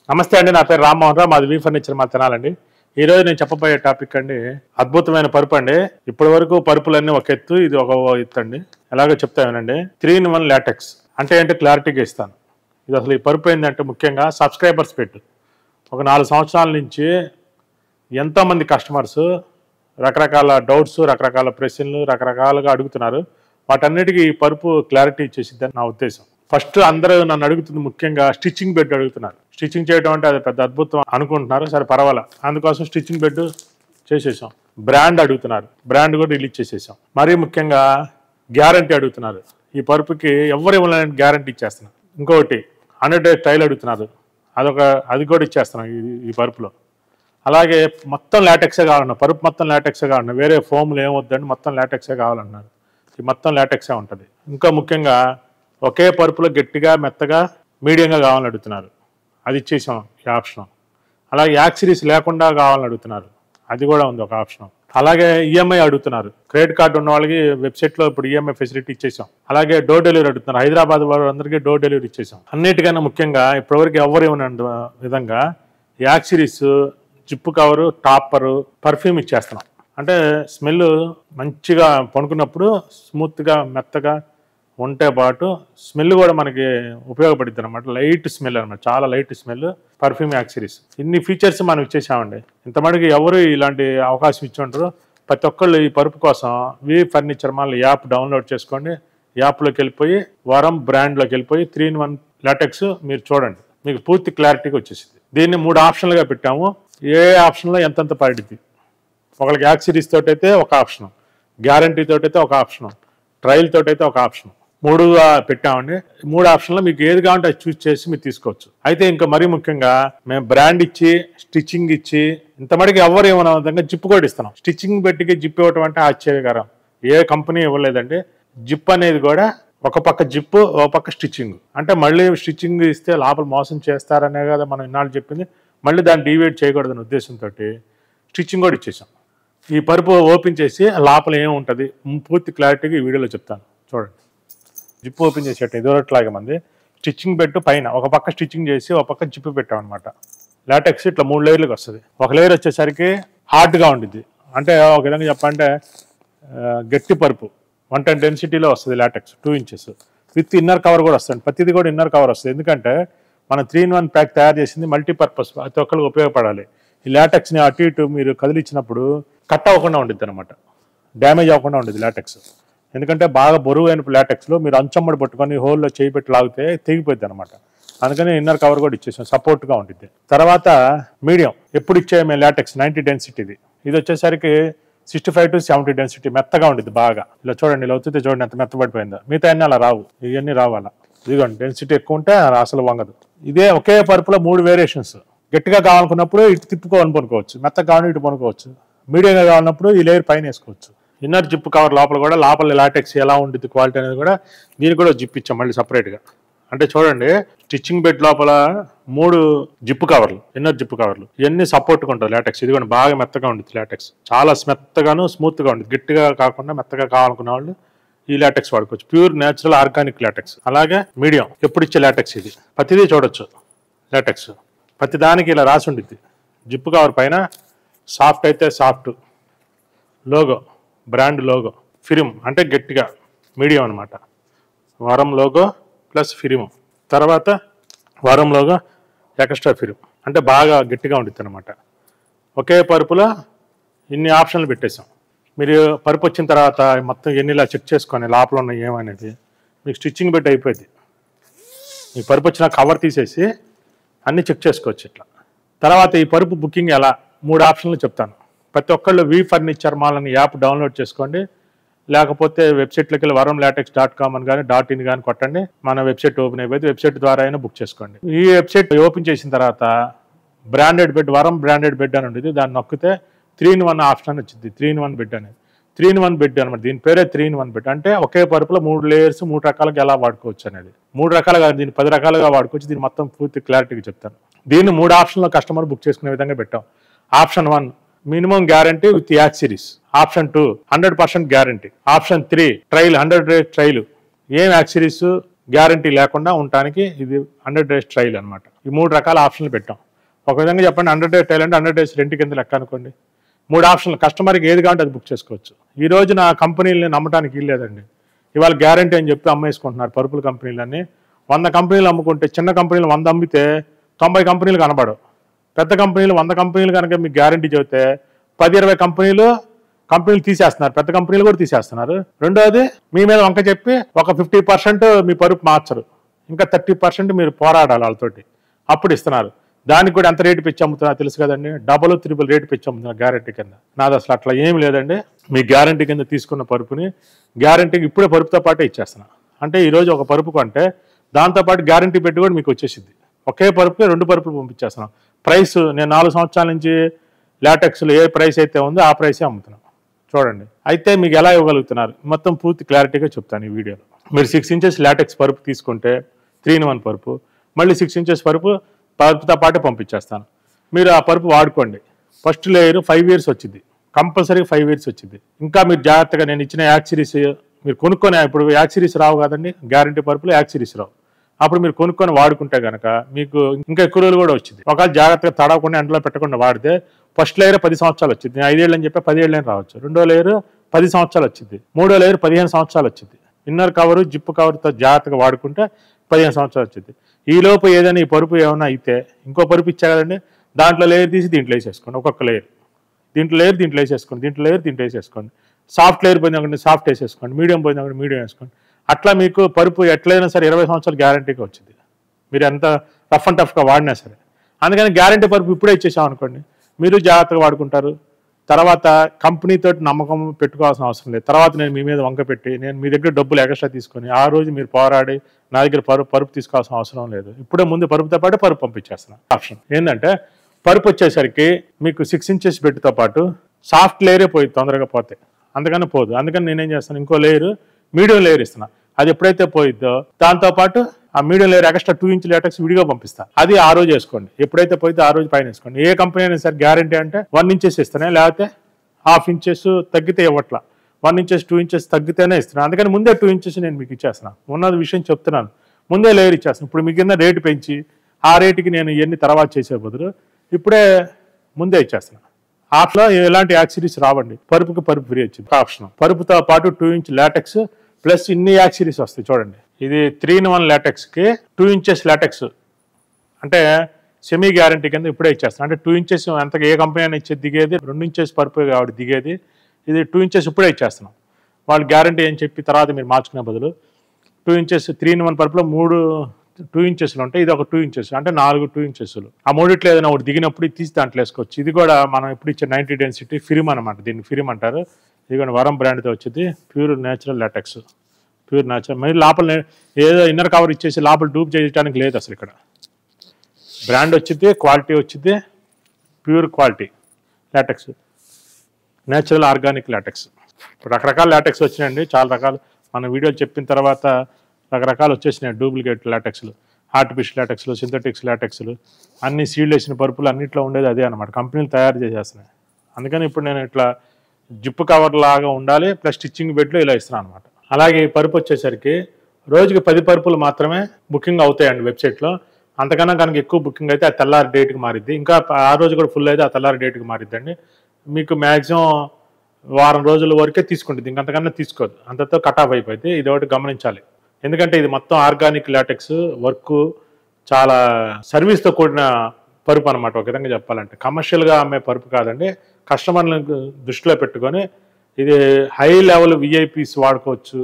నమస్తే అండి, నా పేరు రామ్మోహన్ రావు. మాది వి ఫర్నిచర్ మా తినాలండి. ఈ రోజు నేను చెప్పబోయే టాపిక్ అండి అద్భుతమైన పరుపు అండి. ఇప్పటి వరకు పరుపులన్నీ ఒక ఎత్తు, ఇది ఒక ఎత్తు అండి. ఎలాగో చెప్తానండి. 3-in-1 లాటెక్స్ అంటే ఏంటో క్లారిటీగా ఇస్తాను. ఇది అసలు ఈ పరుపు ఏంటంటే ముఖ్యంగా సబ్స్క్రైబర్స్ పెట్టు ఒక 4 సంవత్సరాల నుంచి ఎంతోమంది కస్టమర్స్ రకరకాల డౌట్స్, రకరకాల ప్రశ్నలు రకరకాలుగా అడుగుతున్నారు. వాటన్నిటికీ ఈ పరుపు క్లారిటీ ఇచ్చేసిద్దని నా ఉద్దేశం. ఫస్ట్ అందరూ నన్ను అడుగుతుంది ముఖ్యంగా స్టిచ్చింగ్ బెడ్ అడుగుతున్నారు. స్టిచ్చింగ్ చేయడం అంటే అది పెద్ద అద్భుతం అనుకుంటున్నారు. సరే పర్వాలా, అందుకోసం స్టిచ్చింగ్ బెడ్ చేసేసాం. బ్రాండ్ అడుగుతున్నారు, బ్రాండ్ కూడా రిలీజ్ చేసేసాం. మరీ ముఖ్యంగా గ్యారంటీ అడుగుతున్నారు. ఈ పరుపుకి ఎవరు ఇవ్వాలని గ్యారంటీ ఇచ్చేస్తున్నాం. ఇంకొకటి 100 days ట్రయల్ అడుగుతున్నారు, అది కూడా ఇచ్చేస్తున్నాం ఈ పరుపులో. అలాగే మొత్తం లాటెక్సే కావాలన్నా, పరుపు మొత్తం లాటెక్సే కావాలన్నా, వేరే ఫోమ్లు ఏమొద్దండి, మొత్తం లాటెక్సే కావాలన్నారు. ఈ మొత్తం లాటెక్సే ఉంటుంది. ఇంకా ముఖ్యంగా ఒకే పరుపులో గట్టిగా మెత్తగా మీడియంగా కావాలని అడుగుతున్నారు, అది ఇచ్చేసాం ఈ ఆప్షన్. అలాగే యాక్సరీస్ లేకుండా కావాలని అడుగుతున్నారు, అది కూడా ఉంది ఒక ఆప్షన్. అలాగే ఈఎంఐ అడుగుతున్నారు. క్రెడిట్ కార్డు ఉన్న వాళ్ళకి వెబ్సైట్లో ఇప్పుడు ఈఎంఐ ఫెసిలిటీ ఇచ్చేసాం. అలాగే డోర్ డెలివరీ అడుగుతున్నారు. హైదరాబాద్ వాళ్ళందరికీ డోర్ డెలివరీ ఇచ్చేసాం. అన్నిటికన్నా ముఖ్యంగా ఇప్పటివరకు ఎవరు ఇవ్వనంత విధంగా accessories, zip cover, topper, perfume ఇచ్చేస్తున్నాం. అంటే స్మెల్ మంచిగా పడుకున్నప్పుడు స్మూత్గా మెత్తగా ఉంటే పాటు స్మెల్ కూడా మనకి ఉపయోగపడుతుంది అనమాట. లైట్ స్మెల్ అనమాట, చాలా లైట్ స్మెల్. పర్ఫ్యూమ్ యాక్సరీస్ ఇన్ని ఫీచర్స్ మనం ఇచ్చేసామండి. ఇంతమందికి ఎవరు ఇలాంటి అవకాశం ఇచ్చి ఉంటారు. ప్రతి ఒక్కళ్ళు ఈ పరుపు కోసం V furniture mall app download చేసుకోండి. యాప్లోకి వెళ్ళిపోయి వరం బ్రాండ్లోకి వెళ్ళిపోయి 3-in-1 లాటెక్స్ మీరు చూడండి, మీకు పూర్తి క్లారిటీగా వచ్చేసింది. దీన్ని 3 ఆప్షన్లుగా పెట్టాము. ఏ ఆప్షన్లో ఎంతెంత పడింది. ఒకళ్ళకి యాక్సరీస్ తోటి అయితే ఒక ఆప్షన్, గ్యారంటీ తోటి అయితే ఒక ఆప్షన్, ట్రయల్ తోటి అయితే ఒక ఆప్షన్, 3గా పెట్టామండి. 3 ఆప్షన్లో మీకు ఏది కావాలంటే అది చూస్ చేసి మీరు తీసుకోవచ్చు. అయితే ఇంకా మరీ ముఖ్యంగా మేము బ్రాండ్ ఇచ్చి, స్టిచ్చింగ్ ఇచ్చి, ఇంతమటికి ఎవరు ఏమన్నా విధంగా జిప్ కూడా ఇస్తున్నాం. స్టిచ్చింగ్ పెట్టికి జిప్ ఇవ్వటం అంటే ఆశ్చర్యకరం. ఏ కంపెనీ ఇవ్వలేదండి. జిప్ అనేది కూడా ఒక పక్క జిప్పు, ఒక పక్క స్టిచ్చింగ్. అంటే మళ్ళీ స్టిచ్చింగ్ ఇస్తే లోపల మోసం చేస్తారనే కదా మనం ఇన్నాళ్ళు చెప్పింది. మళ్ళీ దాన్ని డీవియేట్ చేయకూడదనే ఉద్దేశంతో స్టిచ్చింగ్ కూడా ఇచ్చేసాం. ఈ పరుపు ఓపెన్ చేసి లోపల ఏముంటుంది పూర్తి క్లారిటీగా ఈ వీడియోలో చెప్తాను, చూడండి. జిప్ ఓపెన్ చేసేట ఇదివరట్లాగే మంది స్టిచ్చింగ్ పెట్టు పైన ఒక పక్క స్టిచ్చింగ్ చేసి ఒక పక్క జిప్పు పెట్టామన్నమాట. లాటెక్స్ ఇట్లా 3 లేయర్లకు వస్తుంది. ఒక లేయర్ వచ్చేసరికి హార్డ్గా ఉండిద్ది. అంటే ఒక విధంగా చెప్పాలంటే గట్టి పరుపు 110 డెన్సిటీలో వస్తుంది. LaTeX 2 inches with inner cover కూడా వస్తుంది. ప్రతిదీ కూడా ఇన్నర్ కవర్ వస్తుంది. ఎందుకంటే మనం 3-in-1 ప్యాక్ తయారు చేసింది మల్టీపర్పస్, ప్రతి ఒక్కరికి ఉపయోగపడాలి. ఈ లాటెక్స్ని అటు ఇటు మీరు కదిలిచ్చినప్పుడు కట్ అవ్వకుండా ఉండిద్ది అనమాట, డ్యామేజ్ అవ్వకుండా ఉండేది లాటెక్స్. ఎందుకంటే బాగా బరువు అయిన లాటెక్స్లో మీరు అంచమ్మడి పట్టుకొని హోల్లో చేయి పెట్టి లాగితే తెగిపోద్ది అనమాట. అందుకని ఇన్నర్ కవర్ కూడా ఇచ్చేసాం, సపోర్ట్గా ఉంటుంది. తర్వాత మీడియం ఎప్పుడు ఇచ్చే మేము లాటెక్స్ 90 డెన్సిటీది. ఇది వచ్చేసరికి 65 to 70 డెన్సిటీ, మెత్తగా ఉంటుంది బాగా. ఇలా చూడండి, ఇలా వచ్చితే చూడండి ఎంత మెత్తబడిపోయిందో. మిగతా అన్నీ అలా రావు, ఇవన్నీ రావాలా. ఇదిగోండి, డెన్సిటీ ఎక్కువ ఉంటే అసలు వంగదు. ఇదే ఒకే పరుపులో 3 వేరియేషన్స్. గట్టిగా కావాలనుకున్నప్పుడు ఇటు తిప్పుకోవాలని పనుకోవచ్చు, మెత్తగా కావాలని ఇటు పనుకోవచ్చు, మీడియంగా కావాలన్నప్పుడు ఈ లేయర్ పైన వేసుకోవచ్చు. ఇన్నర్ జిప్ కవర్ లోపల కూడా, లోపల లాటెక్స్ ఎలా ఉంటుంది క్వాలిటీ అనేది కూడా దీనికి కూడా జిప్ ఇచ్చాం మళ్ళీ సపరేట్గా. అంటే చూడండి, స్టిచ్చింగ్ బెడ్ లోపల 3 జిప్ కవర్లు, ఇన్నర్ జిప్ కవర్లు, ఇవన్నీ సపోర్ట్గా ఉంటుంది లాటెక్స్. ఇది కూడా బాగా మెత్తగా ఉంటుంది లాటెక్స్, చాలా మెత్తగాను స్మూత్గా ఉంటుంది. గట్టిగా కాకుండా మెత్తగా కావాలనుకున్న వాళ్ళు ఈ లాటెక్స్ వాడుకోవచ్చు. Pure natural organic LaTeX. అలాగే మీడియం ఎప్పుడు ఇచ్చే లాటెక్స్ ఇది. ప్రతిదీ చూడొచ్చు లాటెక్స్, ప్రతి దానికి ఇలా రాసి ఉంటుంది. జిప్ కవర్ పైన సాఫ్ట్ అయితే సాఫ్ట్ లోగో, బ్రాండ్ లోగో, ఫిరిమ్ అంటే గట్టిగా, మీడియం అనమాట. వరం లోగో ప్లస్ ఫిరిమ్, తర్వాత వరం లోగో ఎక్స్ట్రా ఫిరిమ్, అంటే బాగా గట్టిగా ఉంటుంది అనమాట. ఒకే పరుపులో ఇన్ని ఆప్షన్లు పెట్టేసాం. మీరు పరుపు వచ్చిన తర్వాత మొత్తం ఎన్నిలా చెక్ చేసుకొని లోపల ఉన్న ఏమనేది మీకు స్టిచ్చింగ్ పెట్టి అయిపోయింది. మీ పరుపు వచ్చిన కవర్ తీసేసి అన్నీ చెక్ చేసుకోవచ్చు ఇట్లా. తర్వాత ఈ పరుపు బుకింగ్ ఎలా, 3 ఆప్షన్లు చెప్తాను. ప్రతి ఒక్కళ్ళు వి ఫర్నిచర్ మాల్ అని యాప్ డౌన్లోడ్ చేసుకోండి. లేకపోతే వెబ్సైట్లోకి వెళ్ళి waramlatex.com అని కానీ .in కానీ కొట్టండి, మన వెబ్సైట్ ఓపెన్ అయిపోయింది. వెబ్సైట్ ద్వారా అయినా బుక్ చేసుకోండి. ఈ వెబ్సైట్ ఓపెన్ చేసిన తర్వాత బ్రాండెడ్ బెడ్, వరం బ్రాండెడ్ బెడ్ అని ఉంటుంది. దాన్ని నొక్కితే 3-in-1 ఆప్షన్ వచ్చింది. 3-in-1 బెడ్ అనేది 3-in-1 బెడ్ అనమాట. దీని పేరే 3-in-1 బెడ్. అంటే ఒకే పరుపులో 3 లేయర్స్ 3 రకాలుగా ఎలా వాడుకోవచ్చు అనేది. 3 రకాలుగా, దీన్ని 10 రకాలుగా వాడుకోవచ్చు. దీన్ని మొత్తం పూర్తి క్లారిటీగా చెప్తాను. దీన్ని 3 ఆప్షన్లో కస్టమర్ బుక్ చేసుకునే విధంగా పెట్టాం. Option 1 minimum guarantee with accessories. Option 2 100% guarantee. Option 3 trial, 100 days trial, ఏం యాక్సరీస్ గ్యారంటీ లేకుండా ఉండటానికి ఇది 100 days ట్రయల్ అనమాట. ఈ 3 రకాల ఆప్షన్లు పెట్టాం. ఒక విధంగా చెప్పండి, 100 days ట్రయల్ అంటే 100 days రెంట్ కింద లెక్క అనుకోండి. 3 ఆప్షన్లు, కస్టమర్కి ఏది కావాలంటే అది బుక్ చేసుకోవచ్చు. ఈ రోజు నా కంపెనీలని నమ్మటానికి వీల్లేదండి. ఇవాళ గ్యారంటీ అని చెప్పి అమ్మేసుకుంటున్నారు పరుపుల కంపెనీలన్నీ. 100 కంపెనీలు అమ్ముకుంటే చిన్న కంపెనీలు 100 అమ్మితే 90 కంపెనీలు కనబడవు. పెద్ద కంపెనీలు 100 కంపెనీలు కనుక మీకు గ్యారంటీ చెబితే 10-20 కంపెనీలు తీసేస్తున్నారు. పెద్ద కంపెనీలు కూడా తీసేస్తున్నారు. రెండోది, మీ మీద వంక చెప్పి ఒక 50% మీ పరుపు మార్చరు, ఇంకా 30% మీరు పోరాడాలి వాళ్ళతోటి, అప్పుడు ఇస్తున్నారు. దానికి కూడా ఎంత రేటు పెంచి అమ్ముతున్నా తెలుసు కదండి. డబుల్ త్రిబుల్ రేటు పెంచి అమ్ముతున్నారు గ్యారంటీ కింద. నాది అసలు అట్లా ఏం లేదండి. మీ గ్యారంటీ కింద తీసుకున్న పరుపుని గ్యారంటీకి ఇప్పుడే పరుపుతో పాటే ఇచ్చేస్తున్నా. అంటే ఈరోజు ఒక పరుపు కొంటే దాంతోపాటు గ్యారంటీ పెట్టి కూడా మీకు వచ్చేసింది. ఒకే పరుపుకి 2 పరుపులు పంపించేస్తున్నాం. ప్రైస్ నేను 4 సంవత్సరాల నుంచి లాటెక్స్లో ఏ ప్రైస్ అయితే ఉందో ఆ ప్రైసే అమ్ముతున్నాం. చూడండి. అయితే మీకు ఎలా ఇవ్వగలుగుతున్నారు మొత్తం పూర్తి క్లారిటీగా చెప్తాను ఈ వీడియోలో. మీరు 6 inches లాటెక్స్ పరుపు తీసుకుంటే 3-in-1 పరుపు, మళ్ళీ 6 inches పరుపుతో పాటే పంపించేస్తాను. మీరు ఆ పరుపు వాడుకోండి. ఫస్ట్ లేయర్ 5 years వచ్చింది, కంపల్సరీ 5 years వచ్చింది. ఇంకా మీరు జాగ్రత్తగా నేను ఇచ్చిన యాక్సిరీస్ మీరు కొనుక్కొని, ఇప్పుడు యాక్సిరీస్ రావు కదండి గ్యారంటీ పరుపులో, యాక్సిరీస్ రావు. అప్పుడు మీరు కొనుక్కొని వాడుకుంటే కనుక మీకు ఇంకా ఎక్కువ రోజులు కూడా వచ్చింది. ఒకవేళ జాగ్రత్తగా తడవకుండా ఎండలో పెట్టకుండా వాడితే ఫస్ట్ లేయర్ 10 సంవత్సరాలు వచ్చింది. నేను 5 ఏళ్ళు అని చెప్పి 10 ఏళ్ళు రావచ్చు. రెండో లేయర్ 10 సంవత్సరాలు వచ్చింది. మూడో లేయర్ 15 సంవత్సరాలు వచ్చింది. ఇన్నర్ కవరు జిప్ కవర్తో జాగ్రత్తగా వాడుకుంటే 15 సంవత్సరాలు వచ్చింది. ఈ లోపు ఏదైనా ఈ పరుపు ఏమైనా అయితే ఇంకో పరుపు ఇచ్చా కదండి, దాంట్లో లేయర్ తీసి దీంట్లో వేసేసుకోండి. ఒక్కొక్క లేయర్ దీంట్లో వేసేసుకోండి, దీంట్లో వేసేసుకోండి. సాఫ్ట్ లేయర్ పోయినా సాఫ్ట్ వేసేసుకోండి, మీడియం పోయినా మీడియం వేసుకోండి. అట్లా మీకు పరుపు ఎట్లయినా సరే 20 సంవత్సరాలు గ్యారంటీగా వచ్చింది, మీరు ఎంత రఫ్ అండ్ టఫ్గా వాడినా సరే. అందుకని గ్యారంటీ పరుపు ఇప్పుడే ఇచ్చేసాం అనుకోండి, మీరు జాగ్రత్తగా వాడుకుంటారు. తర్వాత కంపెనీతో నమ్మకం పెట్టుకోవాల్సిన అవసరం లేదు. తర్వాత నేను మీ మీద వంక పెట్టి నేను మీ దగ్గర డబ్బులు ఎక్స్ట్రా తీసుకొని ఆ రోజు మీరు పోరాడి నా దగ్గర పరుపు తీసుకోవాల్సిన అవసరం లేదు. ఇప్పుడే ముందు పరుపుతో పాటు పరుపు పంపించేస్తున్నాను. ఆప్షన్ ఏంటంటే పరుపు వచ్చేసరికి మీకు 6 inches బెడ్తో పాటు సాఫ్ట్ లేయరే పోయి తొందరగా పోతే, అందుకని పోదు. అందుకని నేనేం చేస్తాను, ఇంకో లేయర్ మీడియం లేయర్ ఇస్తున్నా. అది ఎప్పుడైతే పోయిద్దో దాంతోపాటు ఆ medium layer extra 2 inch LaTeX విడిగా పంపిస్తా. అది ఆ రోజు వేసుకోండి. ఎప్పుడైతే పోయితే ఆ రోజు పైన వేసుకోండి. ఏ కంపెనీ అయినా సరే గ్యారంటీ అంటే 1 inches ఇస్తానే, లేకపోతే 1/2 inches తగ్గితే ఇవ్వట్లా. 1 inches 2 inches తగ్గితేనే ఇస్తున్నాను. అందుకని ముందే 2 inches నేను మీకు ఇచ్చేస్తున్నాను. ఉన్నది విషయం చెప్తున్నాను, ముందే లేయర్ ఇచ్చేస్తున్నాను. ఇప్పుడు మీ కింద రేటు పెంచి ఆ రేటుకి నేను ఇవన్నీ తర్వాత చేసే బదులు ఇప్పుడే ముందే ఇచ్చేస్తున్నాను. ఆఫ్లో ఎలాంటి యాక్సిరీస్ రావండి. పరుపుకి పరుపు ఫ్రీ వచ్చింది ఆప్షన్. పరుపుతో పాటు 2 inch లాటెక్స్ ప్లస్ ఇన్ని యాక్సిరీస్ వస్తాయి. చూడండి, ఇది 3-in-1 లాటెక్స్కి 2 inches లాటెక్స్ అంటే సెమీ గ్యారంటీ కింద ఇప్పుడే ఇచ్చేస్తాను. అంటే 2 inches అంతగా ఏ కంపెనీ అయినా ఇచ్చేది దిగేది 2 inches పరుపు కాబట్టి దిగేది. ఇది 2 inches ఇప్పుడే ఇచ్చేస్తున్నాం. వాళ్ళు గ్యారంటీ అని చెప్పి తర్వాత మీరు మార్చుకునే బదులు 2 inches 3-in-1 పరుపులో 3 2 inches ఉంటాయి. ఇది ఒక 2 inches అంటే 4 2 inches. ఆ మూడిట్లో ఏదైనా ఒకటి దిగినప్పుడు తీసి దాంట్లో వేసుకోవచ్చు. ఇది కూడా మనం ఇప్పుడు ఇచ్చే 90 డెన్సిటీ ఫిరిమ్ అనమాట. దీన్ని ఫిరిమ్ అంటారు. ఇది కూడా వరం బ్రాండ్తో వచ్చింది. Pure natural LaTeX, pure natural. మరి లోపల ఏదో ఇన్నర్ కవర్ ఇచ్చేసి లోపల డూప్ చేయడానికి లేదు అసలు. ఇక్కడ బ్రాండ్ వచ్చింది, క్వాలిటీ వచ్చింది, pure quality LaTeX, natural organic LaTeX. రకరకాల లాటెక్స్ వచ్చినాయండి, చాలా రకాలు. మన వీడియోలు చెప్పిన తర్వాత రకరకాలు వచ్చేసినాయి. డూప్లికేట్ లాటెక్స్లు, ఆర్టిఫిషియల్ లాటెక్స్లు, సింథటిక్స్ లాటెక్స్లు, అన్ని సీల్డ్ వేసిన పరుపులు అన్నింటిలో ఉండేది అదే అనమాట. కంపెనీలు తయారు చేసేస్తున్నాయి. అందుకని ఇప్పుడు నేను ఇట్లా జిప్ కవర్ లాగా ఉండాలి ప్లస్ స్టిచ్చింగ్ బెడ్లో ఇలా ఇస్తున్నాను అనమాట. అలాగే ఈ పరుపు వచ్చేసరికి రోజుకి 10 పరుపులు మాత్రమే బుకింగ్ అవుతాయండి వెబ్సైట్లో. అంతకన్నా కనుక ఎక్కువ బుకింగ్ అయితే ఆ తెల్లారి డేట్కి మారిద్ది. ఇంకా ఆ రోజు కూడా ఫుల్ అయితే ఆ తెల్లారి డేట్కి మారిద్దండి. మీకు మ్యాక్సిమం వారం రోజుల వరకే తీసుకుంటుంది, ఇంకంతకన్నా తీసుకోదు. అంతతో కట్ ఆఫ్ అయిపోయింది. ఇది ఒకటి గమనించాలి. ఎందుకంటే ఇది మొత్తం ఆర్గానిక్ లాటెక్స్ వర్క్, చాలా సర్వీస్తో కూడిన పరుపు అనమాట. ఒక విధంగా చెప్పాలంటే కమర్షియల్గా అమ్మే పరుపు కాదండి. కస్టమర్లను దృష్టిలో పెట్టుకొని ఇది హై లెవెల్ విఐపీస్ వాడుకోవచ్చు.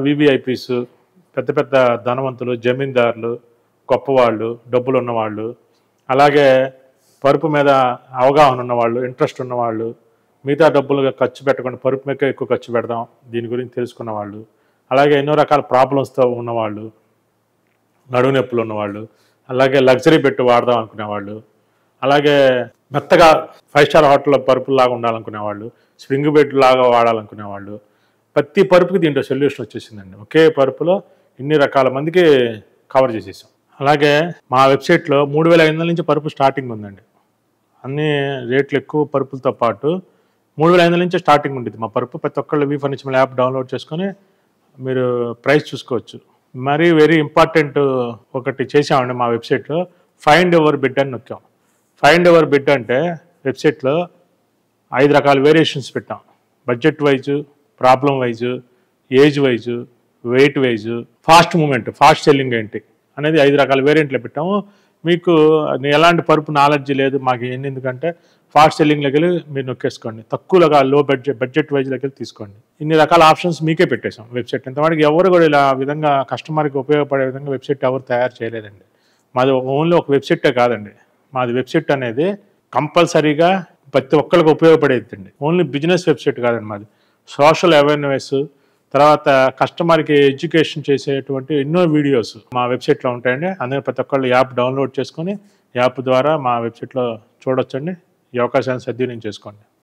వివిఐపీస్ పెద్ద పెద్ద ధనవంతులు, జమీందారులు, గొప్పవాళ్ళు, డబ్బులు ఉన్నవాళ్ళు, అలాగే పరుపు మీద అవగాహన ఉన్నవాళ్ళు, ఇంట్రెస్ట్ ఉన్నవాళ్ళు, మిగతా డబ్బులుగా ఖర్చు పెట్టకుండా పరుపు మీద ఎక్కువ ఖర్చు పెడదాం దీని గురించి తెలుసుకున్న వాళ్ళు, అలాగే ఎన్నో రకాల ప్రాబ్లమ్స్తో ఉన్నవాళ్ళు, నడుము నొప్పులు ఉన్నవాళ్ళు, అలాగే లగ్జరీ బెడ్ వాడదాం అనుకునేవాళ్ళు, అలాగే మెత్తగా 5 star హోటల్లో పరుపులాగా ఉండాలనుకునేవాళ్ళు, స్ప్రింగ్ బెడ్ లాగా వాడాలనుకునేవాళ్ళు, ప్రతి పరుపుకి దీంట్లో సొల్యూషన్ వచ్చేసిందండి. ఒకే పరుపులో ఇన్ని రకాల మందికి కవర్ చేసేసాం. అలాగే మా వెబ్సైట్లో 3500 నుంచి పరుపు స్టార్టింగ్ ఉందండి. అన్ని రేట్లు ఎక్కువ పరుపులతో పాటు 3500 నుంచి స్టార్టింగ్ ఉంటుంది మా పరుపు. ప్రతి ఒక్కళ్ళు వి ఫర్నిచర్ యాప్ డౌన్లోడ్ చేసుకొని మీరు ప్రైస్ చూసుకోవచ్చు. మరి వెరీ ఇంపార్టెంట్ ఒకటి చేసామండి మా వెబ్సైట్లో, ఫైండ్ యువర్ బిడ్ అని నొక్కాం. ఫైండ్ యువర్ బిడ్ అంటే వెబ్సైట్లో 5 రకాల వేరియేషన్స్ పెట్టాం. Budget wise, problem wise, age wise, weight wise, fast moment, fast selling ఏంటి అనేది 5 రకాల వేరియంట్లు పెట్టాము. మీకు ఎలాంటి పరుపు నాలెడ్జ్ లేదు మాకు ఎందుకంటే ఫాస్ట్ సెల్లింగ్లోకి వెళ్ళి మీరు నొక్కేసుకోండి, తక్కువగా లో బడ్జెట్ వైజ్లోకి వెళ్ళి తీసుకోండి. ఇన్ని రకాల ఆప్షన్స్ మీకే పెట్టేశాం వెబ్సైట్. ఇంతవరకు ఎవరు కూడా ఇలా విధంగా కస్టమర్కి ఉపయోగపడే విధంగా వెబ్సైట్ ఎవరు తయారు చేయలేదండి. మాది ఓన్లీ ఒక వెబ్సైటే కాదండి, మాది వెబ్సైట్ అనేది కంపల్సరీగా ప్రతి ఒక్కరికి ఉపయోగపడేదండి. ఓన్లీ బిజినెస్ వెబ్సైట్ కాదండి మాది, సోషల్ అవేర్నెస్, తర్వాత కస్టమర్కి ఎడ్యుకేషన్ చేసేటువంటి ఎన్నో వీడియోస్ మా వెబ్సైట్లో ఉంటాయండి. అందుకని ప్రతి ఒక్కళ్ళు యాప్ డౌన్లోడ్ చేసుకొని యాప్ ద్వారా మా వెబ్సైట్లో చూడొచ్చండి. ఈ అవకాశాన్ని సద్వినియోగం చేసుకోండి.